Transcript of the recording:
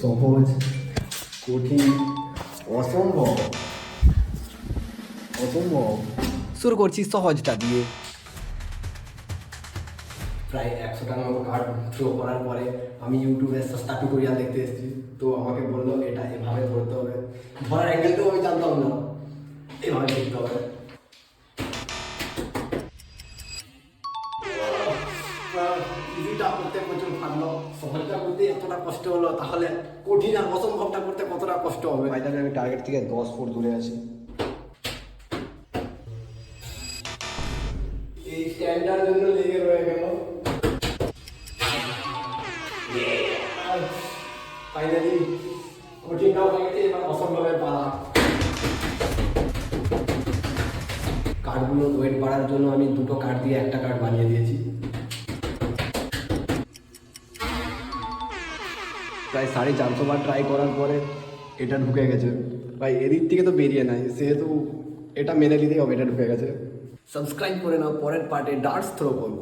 সহজ, কঠিন, অসম্ভব। অসম্ভব শুরু করছি সহজটা দিয়ে। প্রায় 100টার মতো কার্ড থ্রো করার পরে আমি ইউটিউবে সস্তা টিউটোরিয়াল দেখতে এসেছি। তো আমাকে বললো এটা এভাবে ধরতে হবে, ধরার অ্যাঙ্গেলটাও আমি জানতাম না, এভাবে দেখতে হবে। ইজিটা করতে প্রচুর ভালো, সহজটা করতে এতটা কষ্ট হলো, তাহলে কঠিন আর অসম্ভবটা করতে কতটা কষ্ট হবে। ফাইনালি আমি টার্গেট থেকে 10 ফুট দূরে আছি। এই স্ট্যান্ডটার জন্য লেগে রয়ে গেল। ফাইনালি কঠিনটাও হয়ে গেছে, এবার অসম্ভবের পালা। কার্ডগুলোর ওয়েট বাড়ার জন্য আমি দুটো কার্ড দিয়ে একটা কার্ড বানিয়ে দিয়েছি। প্রায় 450 বার ট্রাই করার পরে এটা ঢুকে গেছে। ভাই এদিক থেকে তো বেরিয়ে নাই, সেহেতু এটা মেনে নিতেই হবে, এটা ঢুকে গেছে। সাবস্ক্রাইব করে নাও, পরের পার্টে ডার্টস থ্রো করবো।